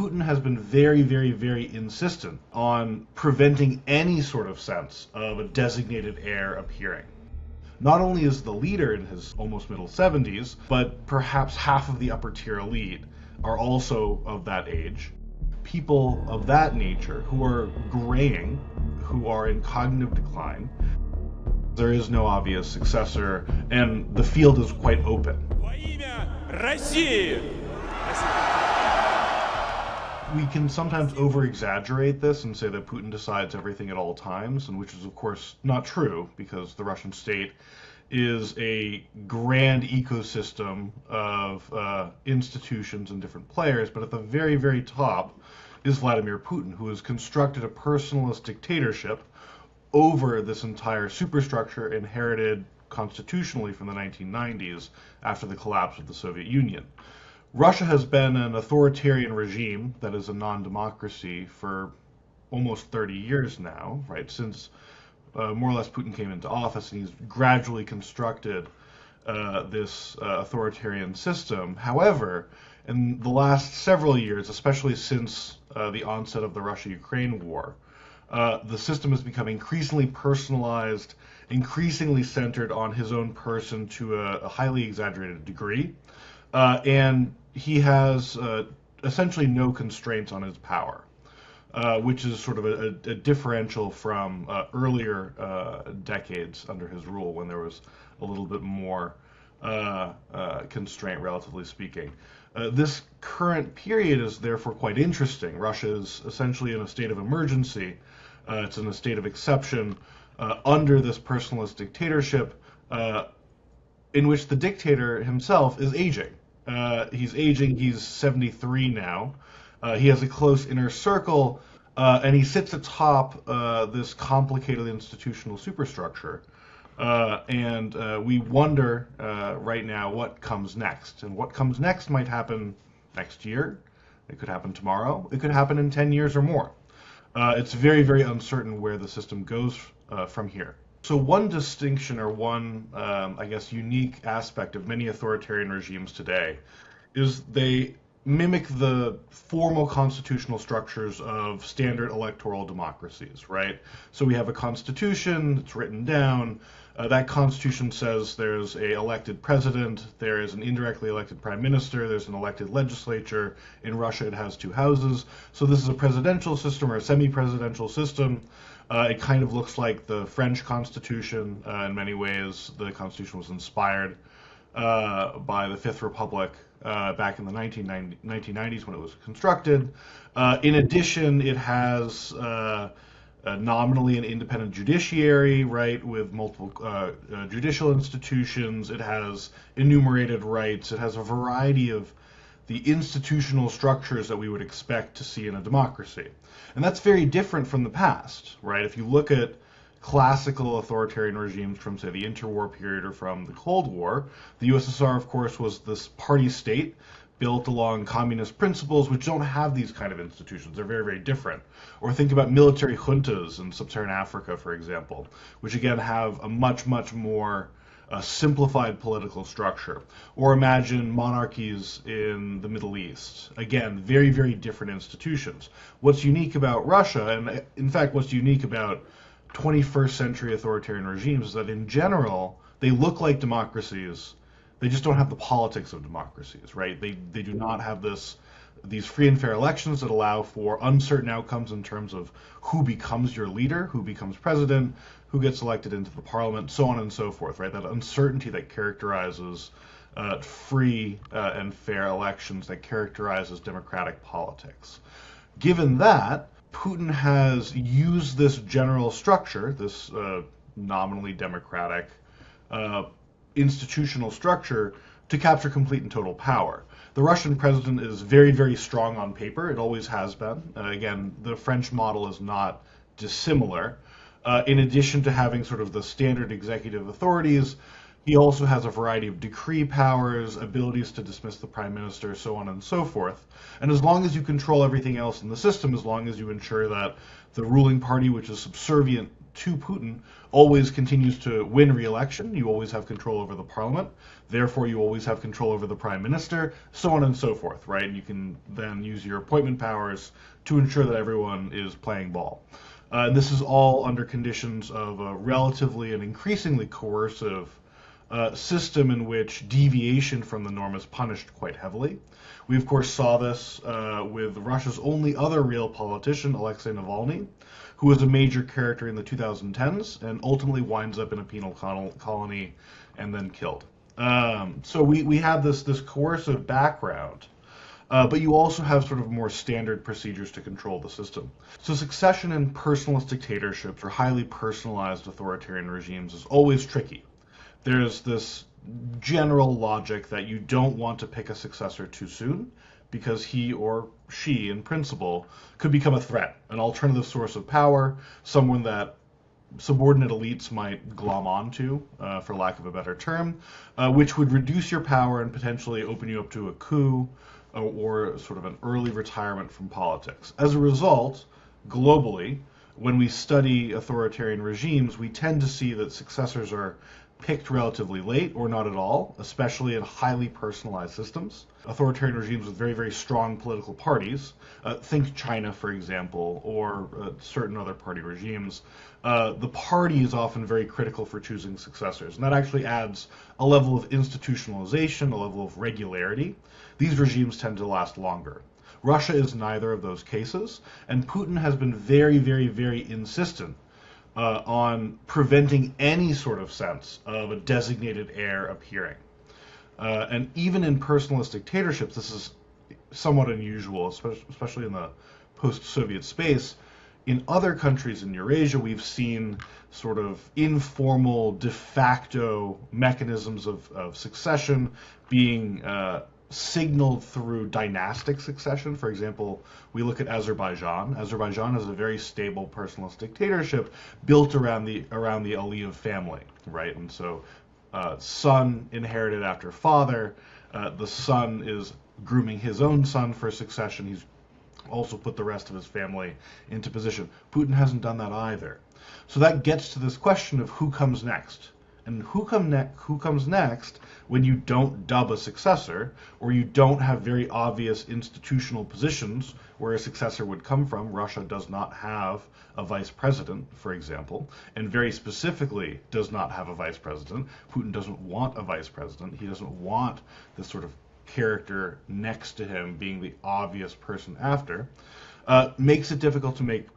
Putin has been very, very, very insistent on preventing any sort of sense of a designated heir appearing. Not only is the leader in his almost middle 70s, but perhaps half of the upper tier elite are also of that age. People of that nature who are graying, who are in cognitive decline. There is no obvious successor, and the field is quite open. We can sometimes over-exaggerate this and say that Putin decides everything at all times, and which is of course not true, because the Russian state is a grand ecosystem of institutions and different players, but at the very, very top is Vladimir Putin, who has constructed a personalist dictatorship over this entire superstructure inherited constitutionally from the 1990s after the collapse of the Soviet Union. Russia has been an authoritarian regime that is a non-democracy for almost 30 years now, right? Since more or less Putin came into office, and he's gradually constructed this authoritarian system. However, in the last several years, especially since the onset of the Russia-Ukraine war, the system has become increasingly personalized, increasingly centered on his own person to a highly exaggerated degree, and he has essentially no constraints on his power, which is sort of a differential from earlier decades under his rule, when there was a little bit more constraint, relatively speaking. This current period is therefore quite interesting. Russia is essentially in a state of emergency. It's in a state of exception under this personalist dictatorship, in which the dictator himself is aging. He's aging, he's 73 now. He has a close inner circle, and he sits atop this complicated institutional superstructure. And we wonder right now what comes next. And what comes next might happen next year. It could happen tomorrow. It could happen in 10 years or more. It's very, very uncertain where the system goes from here. So one distinction, or one, I guess, unique aspect of many authoritarian regimes today is they mimic the formal constitutional structures of standard electoral democracies, right? So we have a constitution, it's written down. That constitution says there's an elected president, there is an indirectly elected prime minister, there's an elected legislature. In Russia, it has two houses. So this is a presidential system or a semi-presidential system. It kind of looks like the French Constitution in many ways. The Constitution was inspired by the Fifth Republic back in the 1990s when it was constructed. In addition, it has nominally an independent judiciary, right, with multiple judicial institutions. It has enumerated rights. It has a variety of the institutional structures that we would expect to see in a democracy. And that's very different from the past, right? If you look at classical authoritarian regimes from, say, the interwar period or from the Cold War, the USSR, of course, was this party state built along communist principles, which don't have these kind of institutions. They're very, very different. Or think about military juntas in sub-Saharan Africa, for example, which again have a much, much more simplified political structure. Or imagine monarchies in the Middle East. Again, very, very different institutions. What's unique about Russia, and in fact what's unique about 21st century authoritarian regimes, is that in general, they look like democracies. They just don't have the politics of democracies, right? They do not have these free and fair elections that allow for uncertain outcomes in terms of who becomes your leader, who becomes president, who gets elected into the parliament, so on and so forth, right? That uncertainty that characterizes free and fair elections, that characterizes democratic politics. Given that, Putin has used this general structure, this nominally democratic institutional structure, to capture complete and total power. The Russian president is very, very strong on paper. It always has been. Again, the French model is not dissimilar. In addition to having sort of the standard executive authorities, he also has a variety of decree powers, abilities to dismiss the prime minister, so on and so forth. And as long as you control everything else in the system, as long as you ensure that the ruling party, which is subservient to Putin always continues to win re-election. You always have control over the parliament. Therefore, you always have control over the prime minister, so on and so forth, right? And you can then use your appointment powers to ensure that everyone is playing ball. This is all under conditions of a relatively and increasingly coercive system in which deviation from the norm is punished quite heavily. We, of course, saw this with Russia's only other real politician, Alexei Navalny, who was a major character in the 2010s and ultimately winds up in a penal colony and then killed. So we have this coercive background, but you also have sort of more standard procedures to control the system. So succession in personalist dictatorships or highly personalized authoritarian regimes is always tricky. There's this general logic that you don't want to pick a successor too soon because he or she, in principle, could become a threat, an alternative source of power, someone that subordinate elites might glom onto, for lack of a better term, which would reduce your power and potentially open you up to a coup or sort of an early retirement from politics. As a result, globally, when we study authoritarian regimes, we tend to see that successors are picked relatively late or not at all, especially in highly personalized systems. Authoritarian regimes with very, very strong political parties, think China, for example, or certain other party regimes, the party is often very critical for choosing successors. And that actually adds a level of institutionalization, a level of regularity. These regimes tend to last longer. Russia is neither of those cases, and Putin has been very, very, very insistent on preventing any sort of sense of a designated heir appearing. And even in personalist dictatorships, this is somewhat unusual, especially in the post-Soviet space. In other countries in Eurasia, we've seen sort of informal, de facto mechanisms of succession being signaled through dynastic succession. For example, we look at Azerbaijan. Azerbaijan is a very stable personalist dictatorship built around the Aliyev family, right? And so son inherited after father. The son is grooming his own son for succession. He's also put the rest of his family into position. Putin hasn't done that either. So that gets to this question of who comes next. And who comes next when you don't dub a successor, or you don't have very obvious institutional positions where a successor would come from. Russia does not have a vice president, for example, and very specifically does not have a vice president. Putin doesn't want a vice president. He doesn't want this sort of character next to him being the obvious person after. Makes it difficult to make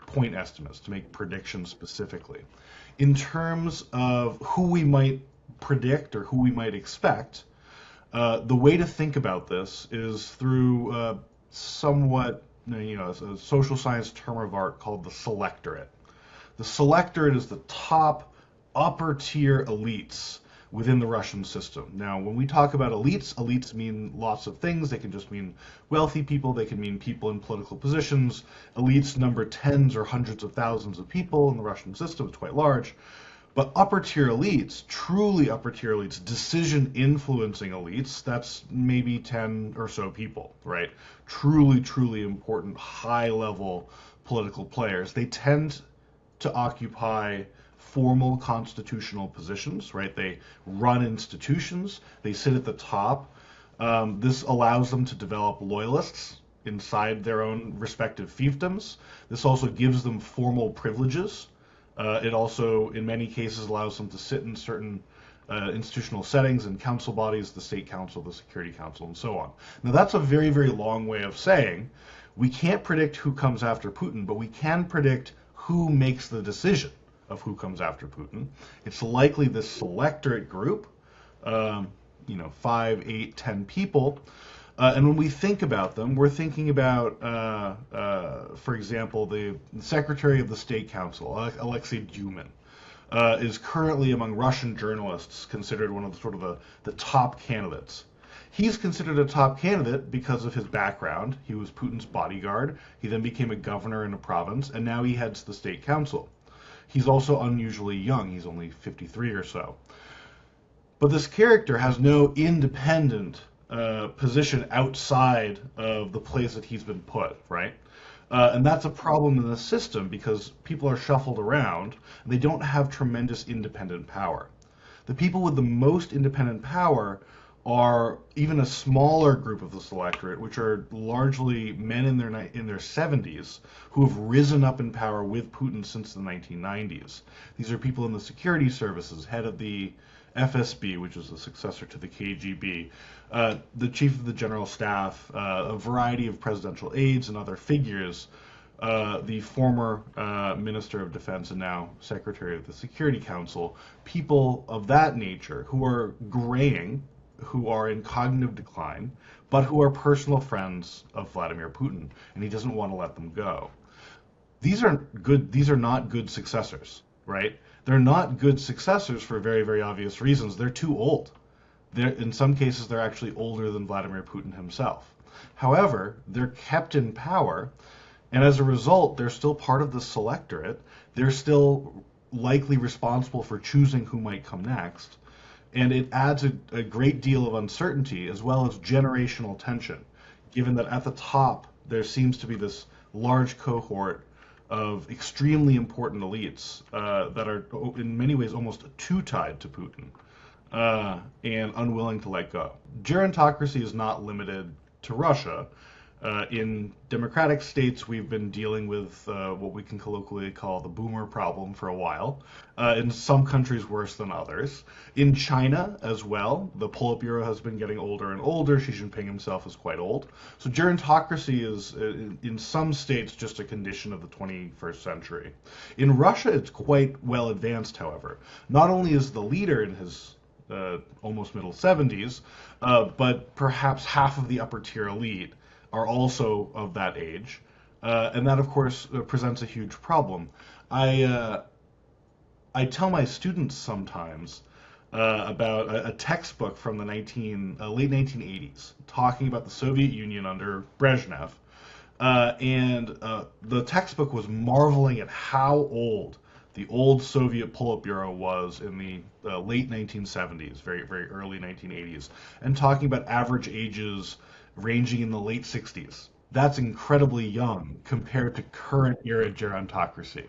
point estimates, to make predictions specifically. In terms of who we might predict or who we might expect, the way to think about this is through somewhat, a social science term of art called the selectorate. The selectorate is the top upper tier elites within the Russian system. Now, when we talk about elites, elites mean lots of things. They can just mean wealthy people. They can mean people in political positions. Elites number tens or hundreds of thousands of people in the Russian system. It's quite large. But upper tier elites, truly upper tier elites, decision influencing elites, that's maybe 10 or so people, right? Truly, truly important high level political players. They tend to occupy formal constitutional positions, right? They run institutions, they sit at the top. This allows them to develop loyalists inside their own respective fiefdoms. This also gives them formal privileges. It also, in many cases, allows them to sit in certain institutional settings and council bodies, the State Council, the Security Council, and so on. Now, that's a very, very long way of saying we can't predict who comes after Putin, but we can predict who makes the decision of who comes after Putin. It's likely this selectorate group, 5, 8, 10 people. And when we think about them, we're thinking about, for example, the Secretary of the State Council, Alexei Dumin, is currently among Russian journalists considered one of the top candidates. He's considered a top candidate because of his background. He was Putin's bodyguard. He then became a governor in a province, and now he heads the State Council. He's also unusually young. He's only 53 or so. But this character has no independent position outside of the place that he's been put, right? And that's a problem in the system because people are shuffled around and they don't have tremendous independent power. The people with the most independent power are even a smaller group of the selectorate, which are largely men in their 70s who have risen up in power with Putin since the 1990s. These are people in the security services, head of the FSB, which is the successor to the KGB, the chief of the general staff, a variety of presidential aides and other figures, the former Minister of Defense and now Secretary of the Security Council, people of that nature who are graying, who are in cognitive decline, but who are personal friends of Vladimir Putin, and he doesn't want to let them go. These are good. These are not good successors, right? They're not good successors for very, very obvious reasons. They're too old. In some cases, they're actually older than Vladimir Putin himself. However, they're kept in power, and as a result, they're still part of the selectorate. They're still likely responsible for choosing who might come next. And it adds a great deal of uncertainty as well as generational tension, given that at the top there seems to be this large cohort of extremely important elites that are in many ways almost too tied to Putin and unwilling to let go. Gerontocracy is not limited to Russia. In democratic states, we've been dealing with what we can colloquially call the boomer problem for a while. In some countries, worse than others. In China as well, the Politburo has been getting older and older. Xi Jinping himself is quite old. So gerontocracy is, in some states, just a condition of the 21st century. In Russia, it's quite well advanced, however. Not only is the leader in his almost middle 70s, but perhaps half of the upper tier elite are also of that age, and that of course presents a huge problem. I tell my students sometimes about a textbook from the late 1980s talking about the Soviet Union under Brezhnev, and the textbook was marveling at how old the old Soviet Politburo was in the late 1970s, very, very early 1980s, and talking about average ages ranging in the late 60s. That's incredibly young compared to current era gerontocracy.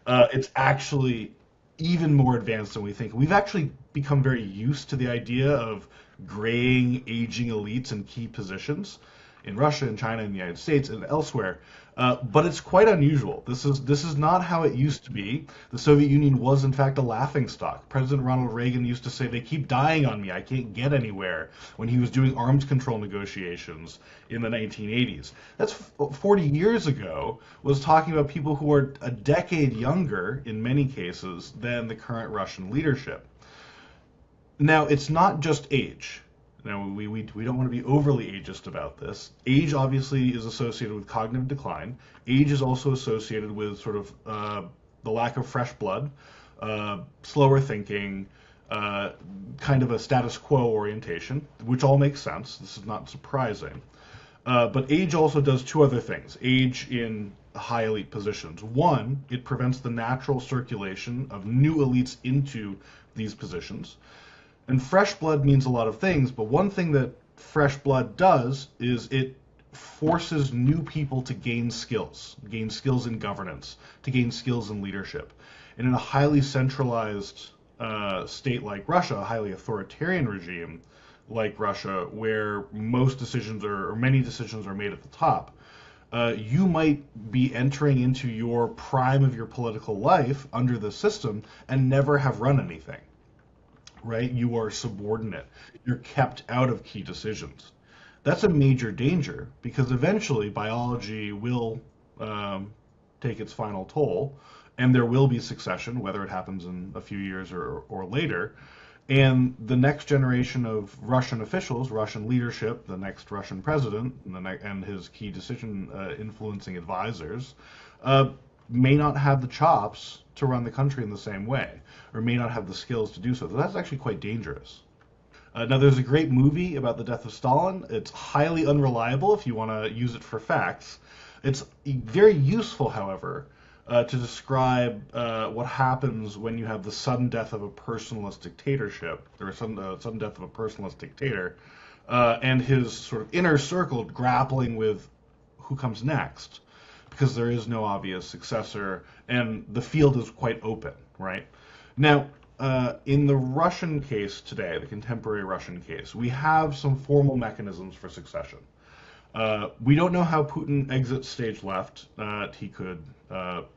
It's actually even more advanced than we think. We've actually become very used to the idea of graying, aging elites in key positions in Russia and China and the United States and elsewhere. But it's quite unusual. This is not how it used to be. The Soviet Union was in fact a laughingstock. President Ronald Reagan used to say, "They keep dying on me. I can't get anywhere," when he was doing arms control negotiations in the 1980s. That's 40 years ago, was talking about people who are a decade younger in many cases than the current Russian leadership. Now, it's not just age. Now, we don't want to be overly ageist about this. Age obviously is associated with cognitive decline. Age is also associated with sort of the lack of fresh blood, slower thinking, kind of a status quo orientation, which all makes sense. This is not surprising. But age also does two other things. Age in high elite positions. One, it prevents the natural circulation of new elites into these positions. And fresh blood means a lot of things, but one thing that fresh blood does is it forces new people to gain skills in governance, to gain skills in leadership. And in a highly centralized state like Russia, a highly authoritarian regime like Russia, where most decisions or many decisions are made at the top, you might be entering into your prime of your political life under the system and never have run anything. Right? You are subordinate. You're kept out of key decisions. That's a major danger because eventually biology will take its final toll and there will be succession, whether it happens in a few years or later. And the next generation of Russian officials, Russian leadership, the next Russian president and his key decision influencing advisors may not have the chops to run the country in the same way, or may not have the skills to do so. So that's actually quite dangerous. Now, there's a great movie about the death of Stalin. It's highly unreliable if you want to use it for facts. It's very useful, however, to describe what happens when you have the sudden death of a personalist dictatorship, or sudden death of a personalist dictator, and his sort of inner circle grappling with who comes next, because there is no obvious successor, and the field is quite open, right? Now, in the Russian case today, the contemporary Russian case, we have some formal mechanisms for succession. We don't know how Putin exits stage left. He could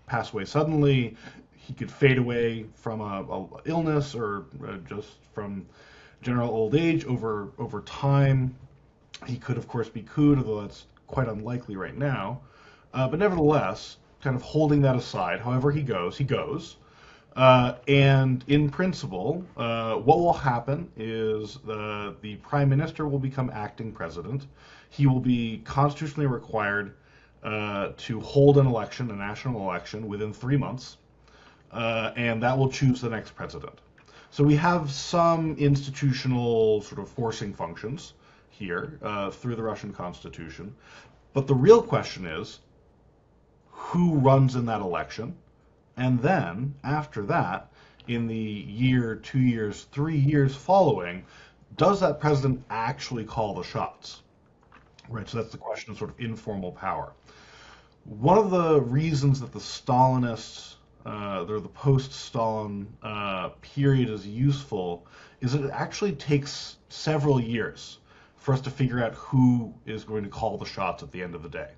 pass away suddenly. He could fade away from a illness or just from general old age over time. He could, of course, be couped, although that's quite unlikely right now. But nevertheless, kind of holding that aside, however he goes, he goes. And in principle, what will happen is the prime minister will become acting president. He will be constitutionally required to hold an election, a national election, within 3 months, and that will choose the next president. So we have some institutional sort of forcing functions here through the Russian constitution. But the real question is, who runs in that election? And then, after that, in the year, 2 years, 3 years following, does that president actually call the shots? Right, so that's the question of sort of informal power. One of the reasons that the Stalinists, or the post-Stalin period is useful is that it actually takes several years for us to figure out who is going to call the shots at the end of the day.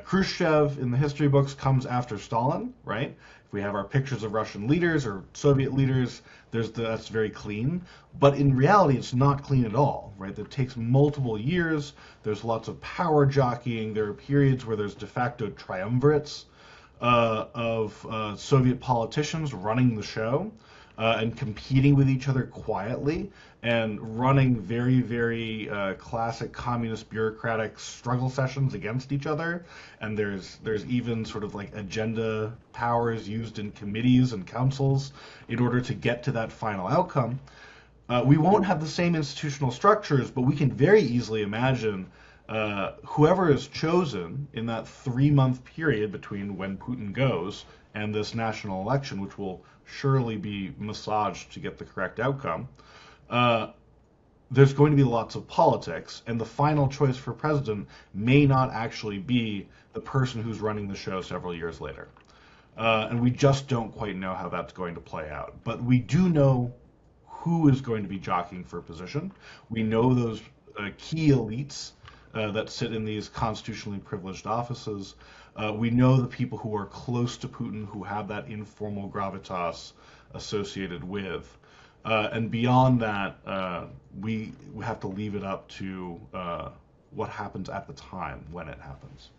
Khrushchev in the history books comes after Stalin, right? If we have our pictures of Russian leaders or Soviet leaders, that's very clean. But in reality, it's not clean at all, right? It takes multiple years. There's lots of power jockeying. There are periods where there's de facto triumvirates of Soviet politicians running the show and competing with each other quietly and running very, very classic communist bureaucratic struggle sessions against each other. And there's even sort of like agenda powers used in committees and councils in order to get to that final outcome. We won't have the same institutional structures, but we can very easily imagine whoever is chosen in that 3-month period between when Putin goes and this national election, which will surely be massaged to get the correct outcome, there's going to be lots of politics, and the final choice for president may not actually be the person who's running the show several years later. And we just don't quite know how that's going to play out. But we do know who is going to be jockeying for position. We know those key elites that sit in these constitutionally privileged offices. We know the people who are close to Putin, who have that informal gravitas associated with. And beyond that, we have to leave it up to what happens at the time when it happens.